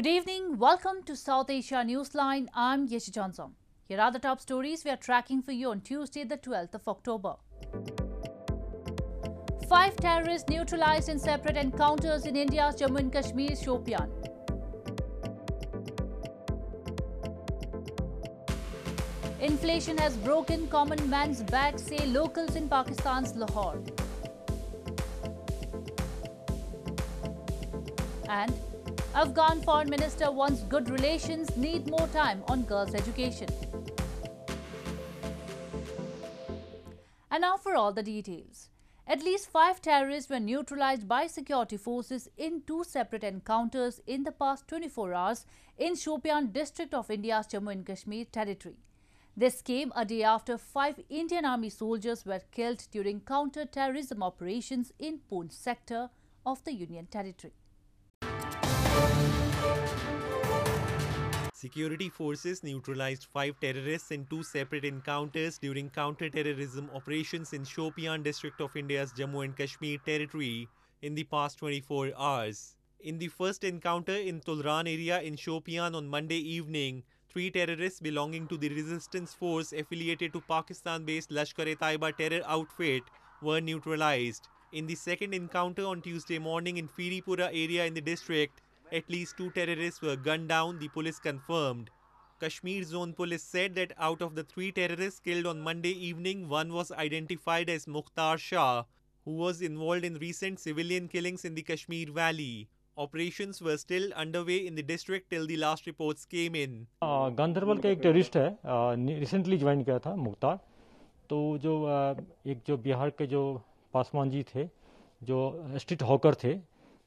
Good evening. Welcome to South Asia Newsline. I'm Yeshi Johnson. Here are the top stories we are tracking for you on Tuesday, the 12th of October. 5 terrorists neutralized in separate encounters in India's Jammu and Kashmir Shopian. Inflation has broken common man's back, say locals in Pakistan's Lahore. And Afghan Foreign Minister wants good relations need more time on girls' education. And now for all the details. At least 5 terrorists were neutralized by security forces in 2 separate encounters in the past 24 hours in Shopian district of India's Jammu and Kashmir territory. This came a day after 5 Indian Army soldiers were killed during counter-terrorism operations in Poonch sector of the Union Territory. Security forces neutralized 5 terrorists in 2 separate encounters during counter-terrorism operations in Shopian district of India's Jammu and Kashmir territory in the past 24 hours. In the first encounter in Tulran area in Shopian on Monday evening, 3 terrorists belonging to the resistance force affiliated to Pakistan-based Lashkar-e-Taiba terror outfit were neutralized. In the second encounter on Tuesday morning in Firipura area in the district, at least 2 terrorists were gunned down, the police confirmed. Kashmir Zone Police said that out of the 3 terrorists killed on Monday evening, one was identified as Mukhtar Shah, who was involved in recent civilian killings in the Kashmir Valley. Operations were still underway in the district till the last reports came in. Ganderbal का एक terrorist है, recently join किया था मुख्तार। तो जो बिहार के जो पासवान जी थे, जो स्ट्रीट हॉकर थे,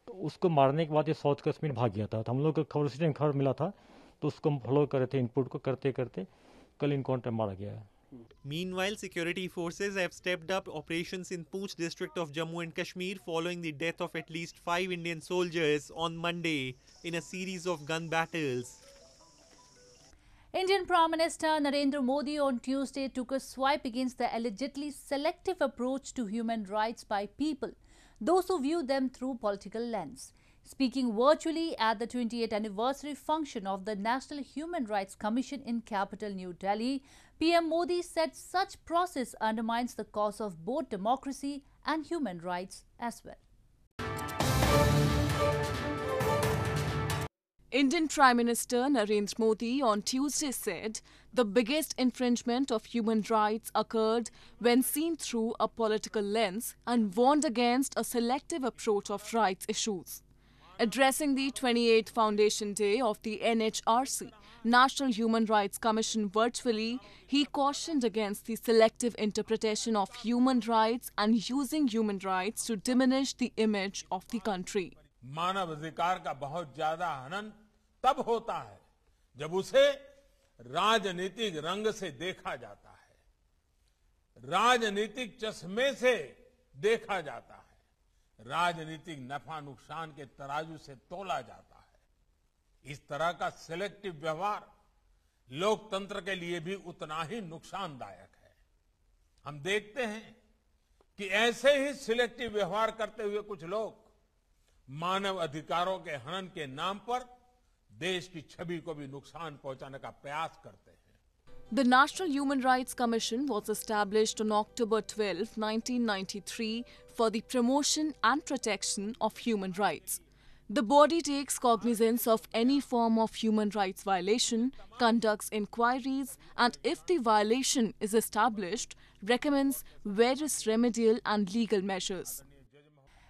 तो उसको मारने के बाद ये साउथ कश्मीर भाग गया था। तो हम लोग को खबर मिला था, तो उसको हम फॉलो कर रहे थे, इनपुट को करते करते कल इनकाउंटर मारा गया है। Meanwhile, security forces have stepped up operations in Poonch district of Jammu and Kashmir following the death of at least 5 Indian soldiers on Monday in a series of gun battles. Indian Prime Minister Narendra Modi on Tuesday took a swipe against the allegedly selective approach to human rights by people, those who view them through political lens. Speaking virtually at the 28th anniversary function of the National Human Rights Commission in capital New Delhi, PM Modi said such process undermines the cause of both democracy and human rights as well. Indian Prime Minister Narendra Modi on Tuesday said the biggest infringement of human rights occurred when seen through a political lens and warned against a selective approach of rights issues. Addressing the 28th Foundation Day of the NHRC, National Human Rights Commission virtually, he cautioned against the selective interpretation of human rights and using human rights to diminish the image of the country. मानव अधिकार का बहुत ज्यादा हनन तब होता है जब उसे राजनीतिक रंग से देखा जाता है, राजनीतिक चश्मे से देखा जाता है, राजनीतिक नफा नुकसान के तराजू से तोला जाता है। इस तरह का सिलेक्टिव व्यवहार लोकतंत्र के लिए भी उतना ही नुकसानदायक है। हम देखते हैं कि ऐसे ही सिलेक्टिव व्यवहार करते हुए कुछ लोग मानव अधिकारों के हनन के नाम पर देश की छवि को भी नुकसान पहुंचाने का प्रयास करते हैं। The National Human Rights Commission was established on October 12, 1993 for the promotion and protection of human rights. The body takes cognizance of any form of human rights violation, conducts inquiries, and if the violation is established, recommends various remedial and legal measures.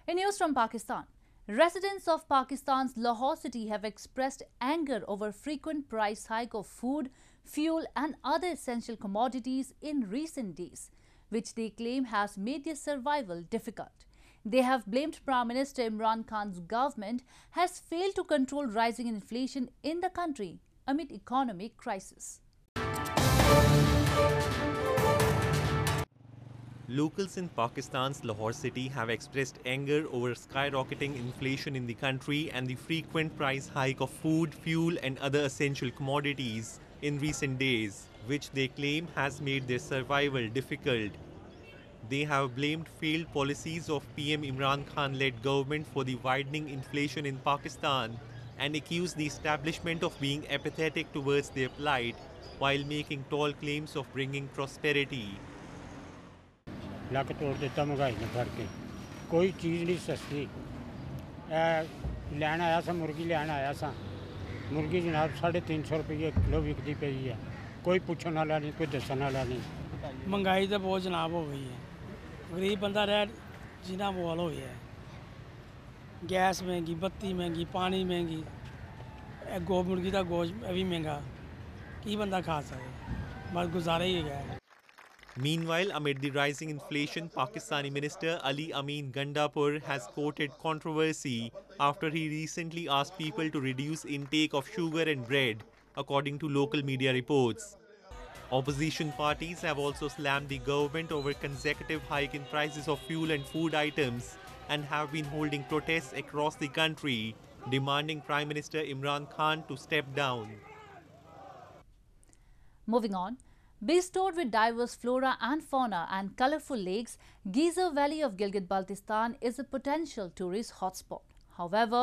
In news from Pakistan, residents of Pakistan's Lahore city have expressed anger over frequent price hike of food, fuel and other essential commodities in recent days, which they claim has made their survival difficult. They have blamed Prime Minister Imran Khan's government has failed to control rising inflation in the country amid economic crisis. Locals in Pakistan's Lahore city have expressed anger over skyrocketing inflation in the country and the frequent price hike of food, fuel and other essential commodities in recent days, which they claim has made their survival difficult. They have blamed failed policies of PM Imran Khan-led government for the widening inflation in Pakistan and accused the establishment of being apathetic towards their plight while making tall claims of bringing prosperity. ਲੱਕ ਤੋੜ ਦਿੱਤਾ ਮਹਿੰਗਾਈ ਨੇ ਫੜ ਕੇ ਕੋਈ ਚੀਜ਼ ਨਹੀਂ ਸਸਤੀ ਲੈਣ ਆਇਆ ਸਾਂ ਮੁਰਗੀ ਲੈਣ ਆਇਆ ਸਾਂ ਮੁਰਗੀ ਜਨਾਬ 350 ਰੁਪਏ ਕਿਲੋ ਵਿਕਦੀ ਪਈ ਹੈ ਕੋਈ ਪੁੱਛਣ ਵਾਲਾ ਨਹੀਂ ਕੋਈ ਦੱਸਣ ਵਾਲਾ ਨਹੀਂ महंगाई तो बहुत जनाब हो गई है गरीब बंदा रह जीना मुहाल हो गया है गैस महंगी बत्ती महंगी पानी महंगी गो मुर्गी का गोश्त भी महंगा की बंदा खा सके बस गुजारा ही गया है. Meanwhile, amid the rising inflation, Pakistani Minister Ali Amin Gandapur has courted controversy after he recently asked people to reduce intake of sugar and bread, according to local media reports. Opposition parties have also slammed the government over consecutive hike in prices of fuel and food items and have been holding protests across the country, demanding Prime Minister Imran Khan to step down. Moving on. Bestowed with diverse flora and fauna and colourful lakes, Gezer Valley of Gilgit-Baltistan is a potential tourist hotspot. However,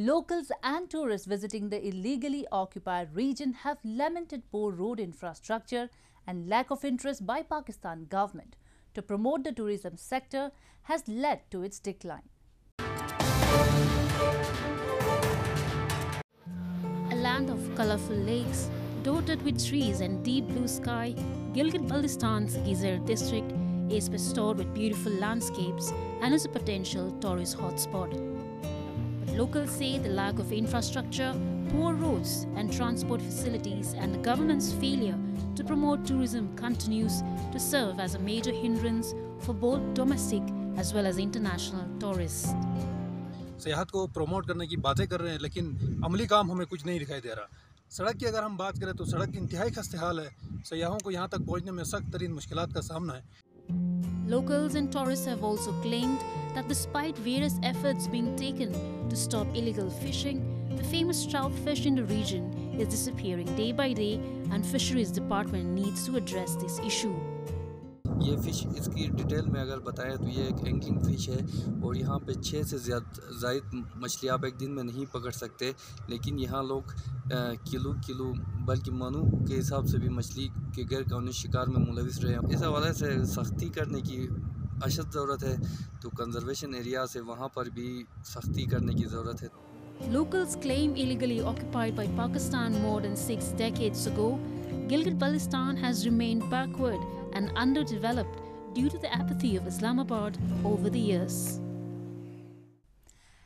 locals and tourists visiting the illegally occupied region have lamented poor road infrastructure and lack of interest by Pakistan government to promote the tourism sector has led to its decline. A land of colourful lakes, dotted with trees and deep blue sky, Gilgit-Baltistan's Gezer district is bestowed with beautiful landscapes and is a potential tourist hotspot. But locals say the lack of infrastructure, poor roads and transport facilities and the government's failure to promote tourism continues to serve as a major hindrance for both domestic as well as international tourists. सियाहत को promote करने की बातें कर रहे हैं लेकिन अमली काम हमें कुछ नहीं दिखाई दे रहा. सड़क की अगर हम बात करें तो सड़क इंतहाई खस्ते हाल है. सयाहों को यहाँ तक पहुँचने में सख्त तरीन मुश्किलात का सामना है. Locals and tourists have also claimed that despite various efforts being taken to stop illegal fishing, the famous trout fish in the region is disappearing day by day and Fisheries Department needs to address this issue. ये fish इसकी detail में अगर बताएं तो ये एक angling fish है और यहाँ पे 6 से ज़ायद मछली आप एक दिन में नहीं पकड़ सकते लेकिन यहाँ लोग किलो बल्कि मनु के हिसाब से भी मछली के गैर कानूनी शिकार में मुलविस रहे हैं. इस हवाले से सख्ती करने की अशद ज़रूरत है तो कंजर्वेशन एरिया से वहाँ पर भी सख्ती करने की ज़रूरत है. Locals claim illegally occupied by Pakistan more than 6 decades ago, Gilgit-Baltistan has remained backward and underdeveloped due to the apathy of Islamabad over the years.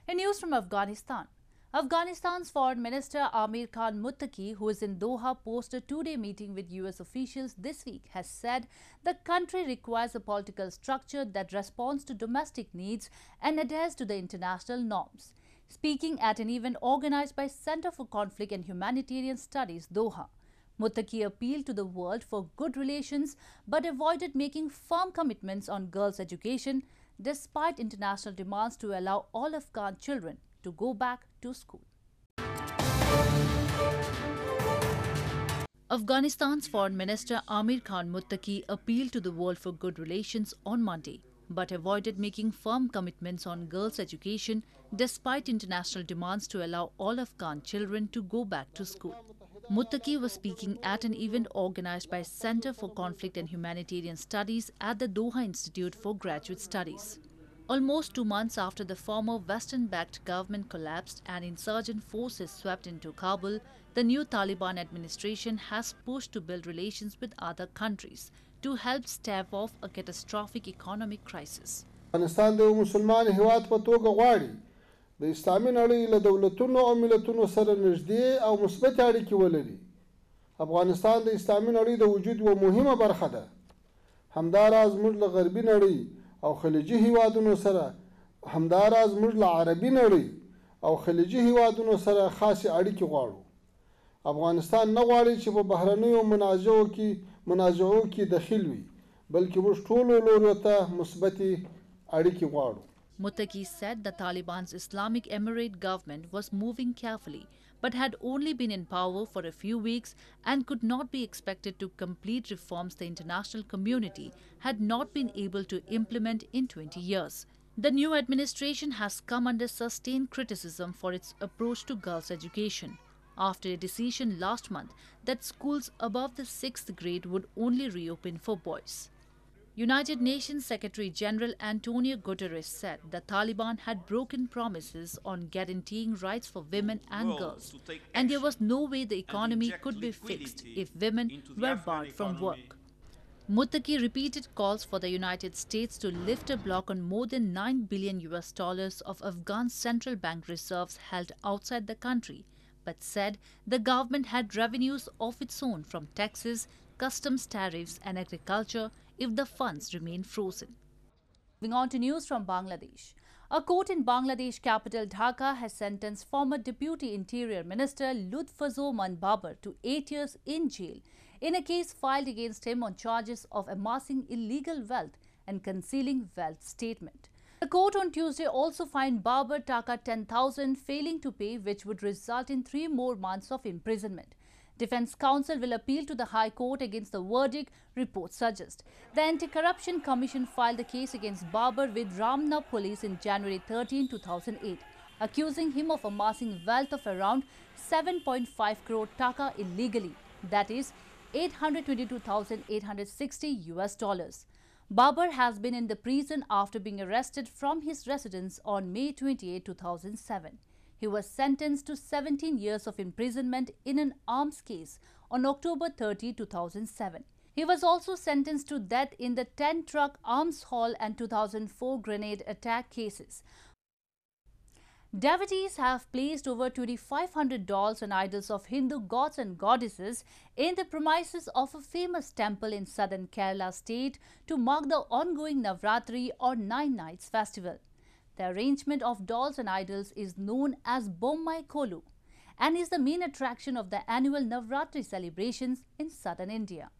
In news from Afghanistan, Afghanistan's Foreign Minister Amir Khan Muttaqi, who is in Doha post a two-day meeting with US officials this week, has said the country requires a political structure that responds to domestic needs and adheres to the international norms. Speaking at an event organized by Center for Conflict and Humanitarian Studies, Doha, Muttaqi appealed to the world for good relations but avoided making firm commitments on girls' education despite international demands to allow all Afghan children to go back to school. Afghanistan's Foreign Minister Amir Khan Muttaqi appealed to the world for good relations on Monday but avoided making firm commitments on girls' education despite international demands to allow all Afghan children to go back to school. Muttaqi was speaking at an event organized by Center for Conflict and Humanitarian Studies at the Doha Institute for Graduate Studies. Almost 2 months after the former Western-backed government collapsed and insurgent forces swept into Kabul, the new Taliban administration has pushed to build relations with other countries to help stave off a catastrophic economic crisis. افغانستان د مسلمان هیواد په توګه غواړي د اسلامي نړۍ له دولتونو او ملتونو سره نږدې او مثبت اړیکې ولري. افغانستان د اسلامي نړۍ د وجود یوه مهمه برخه ده. همداراز موږ له غربي نړۍ او خلیجي هیوادونو سره همداراز موږ له عربي نړۍ او خلیجي هیوادونو سره خاصې اړیکې غواړو. افغانستان نه غواړي چې په بهرنیو منازعو کې دخیل وي بلکې موږ ټولو لورو ته مثبتې اړیکې غواړو. Muttaqi said the Taliban's Islamic Emirate government was moving carefully but had only been in power for a few weeks and could not be expected to complete reforms the international community had not been able to implement in 20 years. The new administration has come under sustained criticism for its approach to girls' education, after a decision last month that schools above the 6th grade would only reopen for boys. United Nations Secretary General Antonio Guterres said the Taliban had broken promises on guaranteeing rights for women and girls, and there was no way the economy could be fixed if women were barred from work. Muttaqi repeated calls for the United States to lift a block on more than $9 billion of Afghan central bank reserves held outside the country, but said the government had revenues of its own from taxes, customs tariffs and agriculture if the funds remain frozen. Moving on to news from Bangladesh. A court in Bangladesh capital Dhaka has sentenced former Deputy Interior Minister Lutfuzzoman Babar to 8 years in jail in a case filed against him on charges of amassing illegal wealth and concealing wealth statement. The court on Tuesday also fined Babar Taka 10,000 failing to pay, which would result in 3 more months of imprisonment. Defence counsel will appeal to the High Court against the verdict, reports suggest. The Anti-Corruption Commission filed a case against Babar with Ramna Police in January 13, 2008, accusing him of amassing wealth of around 7.5 crore taka illegally, that is $822,860. Babar has been in the prison after being arrested from his residence on May 28, 2007. He was sentenced to 17 years of imprisonment in an arms case on October 30, 2007. He was also sentenced to death in the 10-truck arms haul and 2004 grenade attack cases. Devotees have placed over 2,500 dolls and idols of Hindu gods and goddesses in the premises of a famous temple in southern Kerala state to mark the ongoing Navratri or 9 Nights festival. The arrangement of dolls and idols is known as Bommai Kolu and is the main attraction of the annual Navratri celebrations in southern India.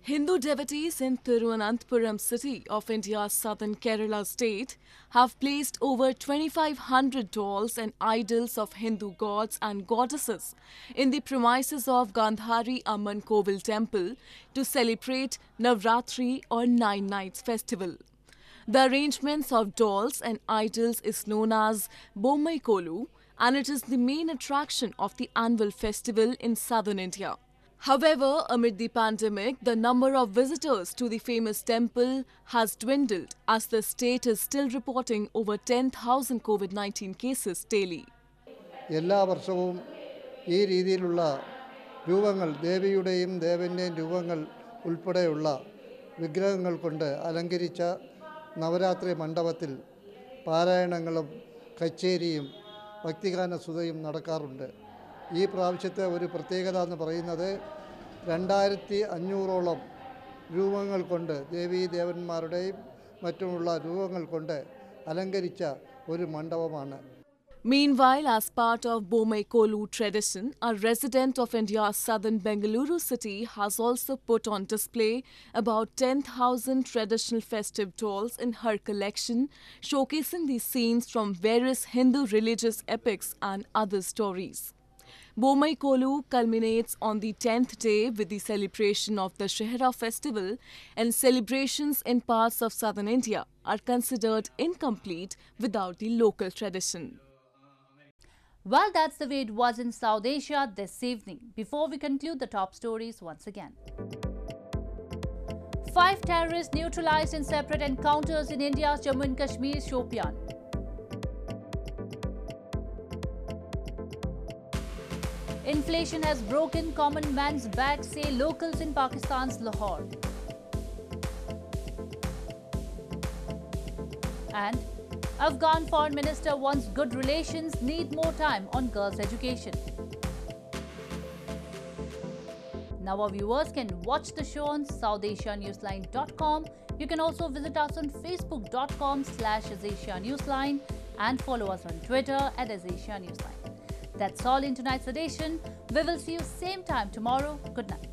Hindu devotees in Thiruvananthapuram city of India's southern Kerala state have placed over 2,500 dolls and idols of Hindu gods and goddesses in the premises of Gandhari Amman Kovil temple to celebrate Navratri or 9 Nights festival. The arrangements of dolls and idols is known as Bommai Kolu, and it is the main attraction of the annual festival in southern India. However, amid the pandemic, the number of visitors to the famous temple has dwindled as the state is still reporting over 10,000 COVID-19 cases daily. എല്ലാ വർഷവും ഈ രീതിയിലുള്ള രൂപങ്ങൾ ദേവിയുടെയും ദേവന്റെയും രൂപങ്ങൾ ഉൾപ്പെടെയുള്ള വിഗ്രഹങ്ങൾ കൊണ്ട് അലങ്കരിച്ച നവരാത്രി മണ്ഡപത്തിൽ പാരായണങ്ങളും കച്ചേരിയും ഭക്തിഗാന സുധയും നടക്കാറുണ്ട്. ഈ പ്രാവശ്യത്തെ ഒരു പ്രത്യേകത എന്ന് പറയുന്നത് 2,500ഓളം രൂപങ്ങൾ കൊണ്ട് ദേവീ ദേവന്മാരുടെയും മറ്റുമുള്ള രൂപങ്ങൾ കൊണ്ട് അലങ്കരിച്ച ഒരു മണ്ഡപമാണ്. Meanwhile, as part of Bommai Kolu tradition, a resident of India's southern Bengaluru city has also put on display about 10,000 traditional festive dolls in her collection, showcasing the scenes from various Hindu religious epics and other stories. Bommai Kolu culminates on the 10th day with the celebration of the Shehra festival, and celebrations in parts of southern India are considered incomplete without the local tradition. Well, that's the way it was in South Asia this evening. Before we conclude the top stories once again. 5 terrorists neutralized in separate encounters in India's Jammu and Kashmir Shopian. Inflation has broken common man's back, say locals in Pakistan's Lahore. And Afghan Foreign Minister wants good relations need more time on girls' education. Now our viewers can watch the show on SouthAsiaNewsline.com. You can also visit us on Facebook.com/AsAsiaNewsline and follow us on Twitter @AsAsiaNewsline. That's all in tonight's edition. We will see you same time tomorrow. Good night.